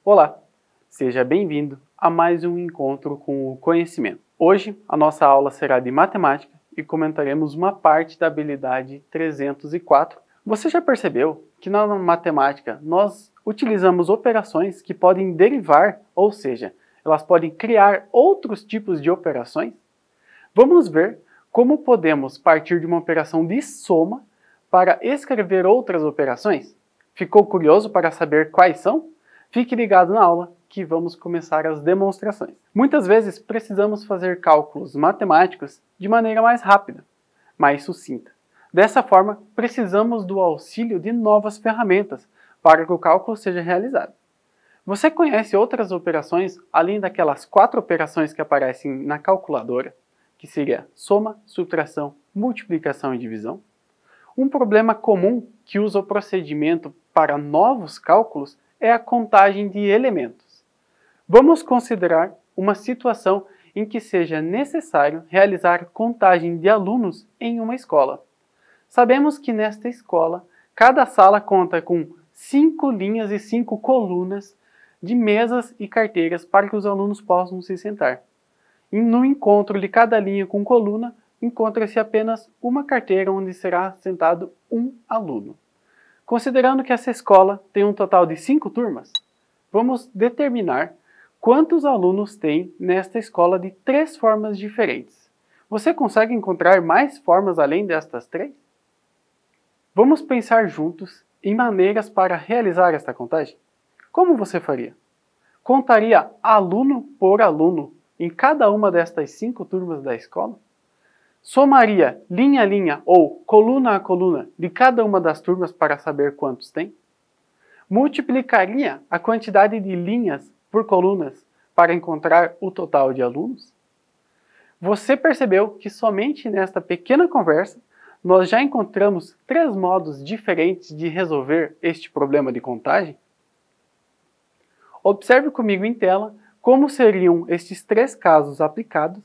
Olá, seja bem-vindo a mais um encontro com o conhecimento. Hoje a nossa aula será de matemática e comentaremos uma parte da habilidade 304. Você já percebeu que na matemática nós utilizamos operações que podem derivar, ou seja, elas podem criar outros tipos de operações? Vamos ver como podemos partir de uma operação de soma para escrever outras operações? Ficou curioso para saber quais são? Fique ligado na aula que vamos começar as demonstrações. Muitas vezes precisamos fazer cálculos matemáticos de maneira mais rápida, mais sucinta. Dessa forma, precisamos do auxílio de novas ferramentas para que o cálculo seja realizado. Você conhece outras operações além daquelas 4 operações que aparecem na calculadora, que seria soma, subtração, multiplicação e divisão? Um problema comum que usa o procedimento para novos cálculos é a contagem de elementos. Vamos considerar uma situação em que seja necessário realizar contagem de alunos em uma escola. Sabemos que nesta escola, cada sala conta com 5 linhas e 5 colunas de mesas e carteiras para que os alunos possam se sentar. E no encontro de cada linha com coluna, encontra-se apenas uma carteira onde será sentado um aluno. Considerando que essa escola tem um total de 5 turmas, vamos determinar quantos alunos tem nesta escola de 3 formas diferentes. Você consegue encontrar mais formas além destas 3? Vamos pensar juntos em maneiras para realizar esta contagem? Como você faria? Contaria aluno por aluno em cada uma destas 5 turmas da escola? Somaria linha a linha ou coluna a coluna de cada uma das turmas para saber quantos tem? Multiplicaria a quantidade de linhas por colunas para encontrar o total de alunos? Você percebeu que somente nesta pequena conversa nós já encontramos 3 modos diferentes de resolver este problema de contagem? Observe comigo em tela como seriam estes 3 casos aplicados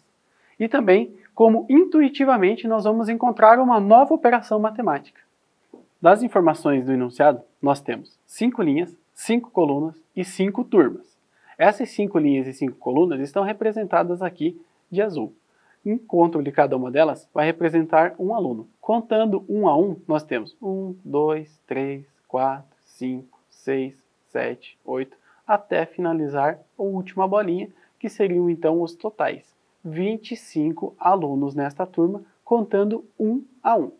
e também como intuitivamente nós vamos encontrar uma nova operação matemática. Das informações do enunciado, nós temos 5 linhas, 5 colunas e 5 turmas. Essas 5 linhas e 5 colunas estão representadas aqui de azul. O encontro de cada uma delas vai representar um aluno. Contando um a um, nós temos 1, 2, 3, 4, 5, 6, 7, 8, até finalizar a última bolinha, que seriam então os totais. 25 alunos nesta turma, contando um a um.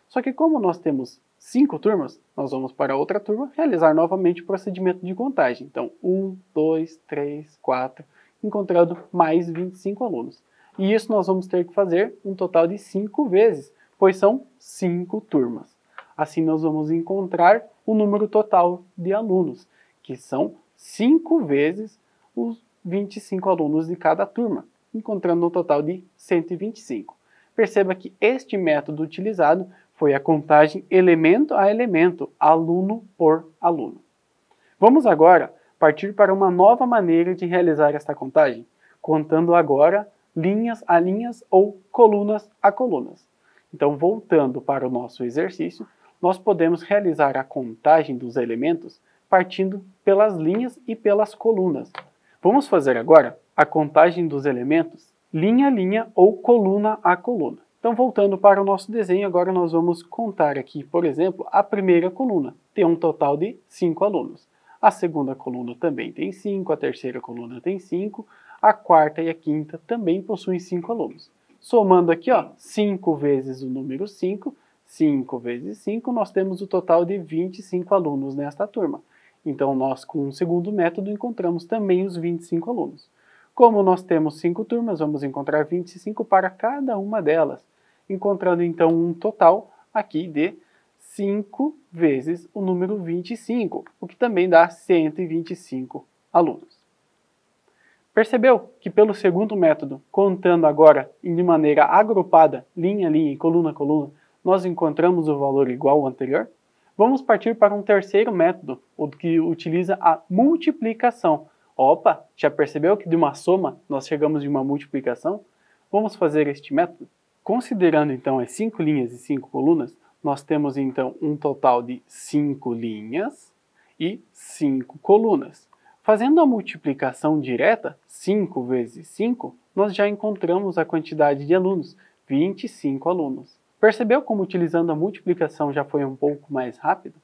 Só que como nós temos 5 turmas, nós vamos para outra turma realizar novamente o procedimento de contagem. Então, 1, 2, 3, 4, encontrando mais 25 alunos. E isso nós vamos ter que fazer um total de 5 vezes, pois são 5 turmas. Assim nós vamos encontrar o número total de alunos, que são 5 vezes os 25 alunos de cada turma, encontrando um total de 125. Perceba que este método utilizado foi a contagem elemento a elemento, aluno por aluno. Vamos agora partir para uma nova maneira de realizar esta contagem, contando agora linhas a linhas ou colunas a colunas. Então, voltando para o nosso exercício, nós podemos realizar a contagem dos elementos partindo pelas linhas e pelas colunas. Vamos fazer agora a contagem dos elementos linha a linha ou coluna a coluna. Então, voltando para o nosso desenho, agora nós vamos contar aqui, por exemplo, a primeira coluna. Tem um total de 5 alunos. A segunda coluna também tem 5, a terceira coluna tem 5, a quarta e a quinta também possuem 5 alunos. Somando aqui, 5 vezes o número 5, 5 vezes 5, nós temos o total de 25 alunos nesta turma. Então, nós, com o segundo método, encontramos também os 25 alunos. Como nós temos 5 turmas, vamos encontrar 25 para cada uma delas, encontrando então um total aqui de 5 vezes o número 25, o que também dá 125 alunos. Percebeu que pelo segundo método, contando agora de maneira agrupada, linha a linha e coluna a coluna, nós encontramos o valor igual ao anterior? Vamos partir para um terceiro método, o que utiliza a multiplicação. Opa, já percebeu que de uma soma nós chegamos de uma multiplicação? Vamos fazer este método? Considerando então as 5 linhas e 5 colunas, nós temos então um total de 5 linhas e 5 colunas. Fazendo a multiplicação direta, 5 vezes 5, nós já encontramos a quantidade de alunos, 25 alunos. Percebeu como utilizando a multiplicação já foi um pouco mais rápido?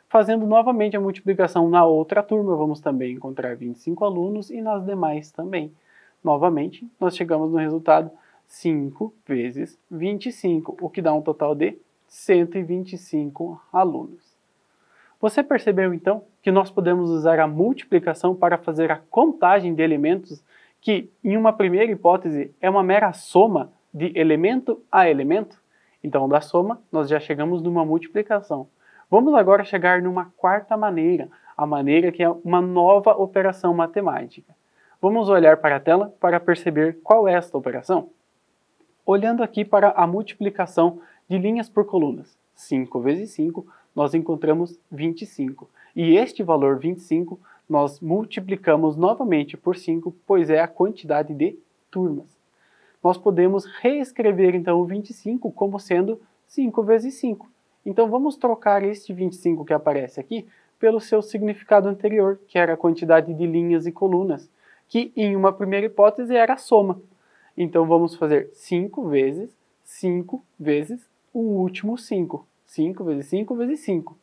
Fazendo novamente a multiplicação na outra turma, vamos também encontrar 25 alunos e nas demais também. Novamente, nós chegamos no resultado 5 vezes 25, o que dá um total de 125 alunos. Você percebeu então que nós podemos usar a multiplicação para fazer a contagem de elementos que, em uma primeira hipótese, é uma mera soma de elemento a elemento? Então, da soma, nós já chegamos numa multiplicação. Vamos agora chegar numa quarta maneira, a maneira que é uma nova operação matemática. Vamos olhar para a tela para perceber qual é esta operação? Olhando aqui para a multiplicação de linhas por colunas, 5 vezes 5, nós encontramos 25. E este valor 25 nós multiplicamos novamente por 5, pois é a quantidade de turmas. Nós podemos reescrever então o 25 como sendo 5 vezes 5. Então vamos trocar este 25 que aparece aqui pelo seu significado anterior, que era a quantidade de linhas e colunas, que em uma primeira hipótese era a soma. Então vamos fazer 5 vezes o último 5. 5 vezes 5 vezes 5.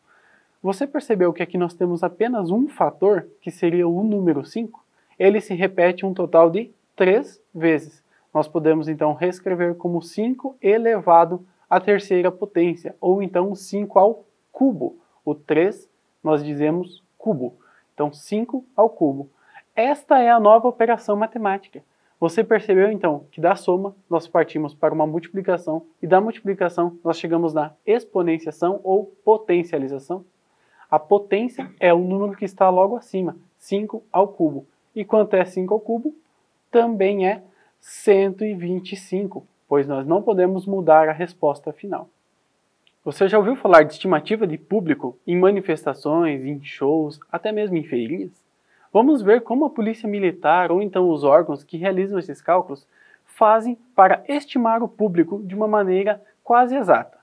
Você percebeu que aqui nós temos apenas um fator, que seria o número 5? Ele se repete um total de 3 vezes. Nós podemos então reescrever como 5 elevado à terceira potência, ou então 5 ao cubo. O 3 nós dizemos cubo. Então 5 ao cubo. Esta é a nova operação matemática. Você percebeu então que da soma nós partimos para uma multiplicação e da multiplicação nós chegamos na exponenciação ou potencialização? A potência é o número que está logo acima, 5 ao cubo. E quanto é 5 ao cubo? Também é 125, pois nós não podemos mudar a resposta final. Você já ouviu falar de estimativa de público em manifestações, em shows, até mesmo em feirinhas? Vamos ver como a polícia militar ou então os órgãos que realizam esses cálculos fazem para estimar o público de uma maneira quase exata.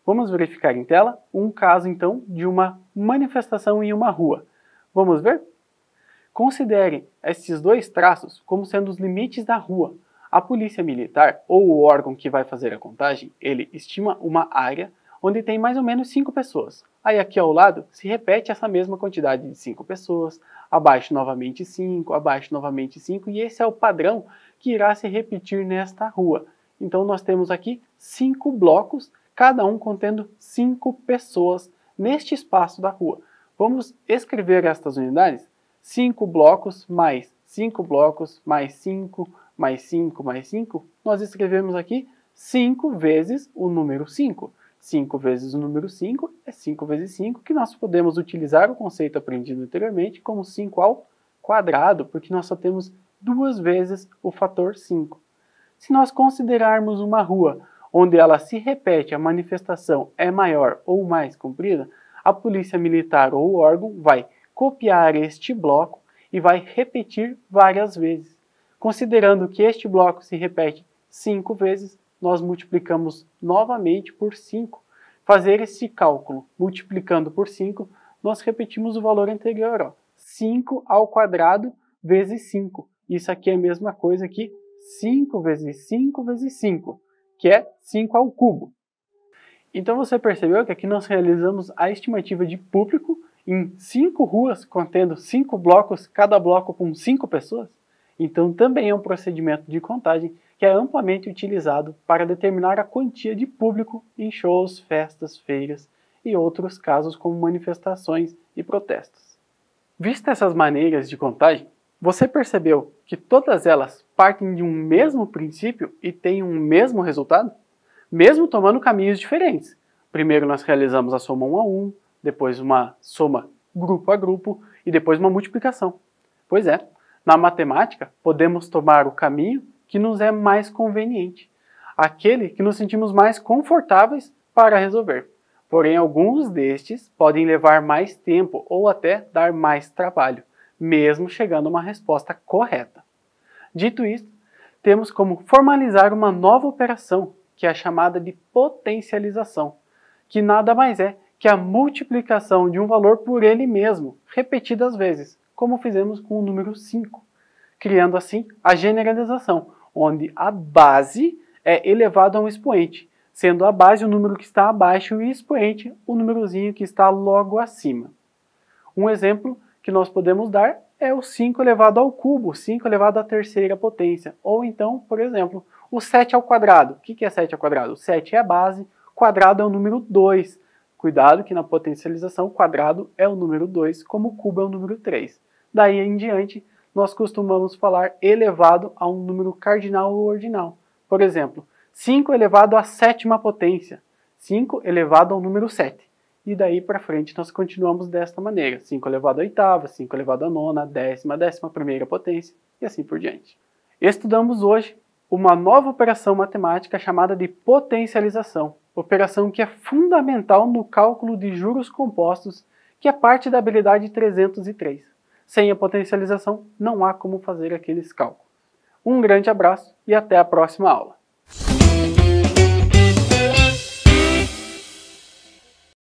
Vamos verificar em tela um caso então de uma manifestação em uma rua. Vamos ver? Considere esses dois traços como sendo os limites da rua. A polícia militar ou o órgão que vai fazer a contagem, ele estima uma área onde tem mais ou menos 5 pessoas. Aí aqui ao lado se repete essa mesma quantidade de 5 pessoas, abaixo novamente 5, abaixo novamente 5, e esse é o padrão que irá se repetir nesta rua. Então nós temos aqui 5 blocos, cada um contendo 5 pessoas neste espaço da rua. Vamos escrever estas unidades? 5 blocos mais 5 blocos mais 5 mais 5 mais 5. Nós escrevemos aqui 5 vezes o número 5. 5 vezes o número 5 é 5 vezes 5, que nós podemos utilizar o conceito aprendido anteriormente como 5 ao quadrado, porque nós só temos 2 vezes o fator 5. Se nós considerarmos uma rua onde ela se repete, a manifestação é maior ou mais comprida, a polícia militar ou o órgão vai copiar este bloco e vai repetir várias vezes. Considerando que este bloco se repete 5 vezes, nós multiplicamos novamente por 5. Fazer esse cálculo multiplicando por 5, nós repetimos o valor anterior, ó, 5 ao quadrado vezes 5. Isso aqui é a mesma coisa que 5 vezes 5 vezes 5, que é 5 ao cubo. Então você percebeu que aqui nós realizamos a estimativa de público em 5 ruas, contendo 5 blocos, cada bloco com 5 pessoas? Então também é um procedimento de contagem que é amplamente utilizado para determinar a quantia de público em shows, festas, feiras e outros casos como manifestações e protestos. Vistas essas maneiras de contagem, você percebeu que todas elas partem de um mesmo princípio e têm um mesmo resultado? Mesmo tomando caminhos diferentes. Primeiro nós realizamos a soma 1 a 1, depois uma soma grupo a grupo e depois uma multiplicação. Pois é, na matemática podemos tomar o caminho que nos é mais conveniente, aquele que nos sentimos mais confortáveis para resolver. Porém, alguns destes podem levar mais tempo ou até dar mais trabalho, mesmo chegando a uma resposta correta. Dito isto, temos como formalizar uma nova operação, que é a chamada de potencialização, que nada mais é que a multiplicação de um valor por ele mesmo, repetidas vezes, como fizemos com o número 5, criando assim a generalização, onde a base é elevado a um expoente, sendo a base o número que está abaixo e o expoente o númerozinho que está logo acima. Um exemplo que nós podemos dar é o 5 elevado ao cubo, 5 elevado à terceira potência. Ou então, por exemplo, o 7 ao quadrado. O que é 7 ao quadrado? O 7 é a base, quadrado é o número 2. Cuidado que na potencialização, quadrado é o número 2, como o cubo é o número 3. Daí em diante, nós costumamos falar elevado a um número cardinal ou ordinal. Por exemplo, 5 elevado à sétima potência, 5 elevado ao número 7. E daí para frente nós continuamos desta maneira, 5 elevado à oitava, 5 elevado à nona, décima, décima primeira potência e assim por diante. Estudamos hoje uma nova operação matemática chamada de potencialização, operação que é fundamental no cálculo de juros compostos, que é parte da habilidade 303. Sem a potencialização não há como fazer aqueles cálculos. Um grande abraço e até a próxima aula.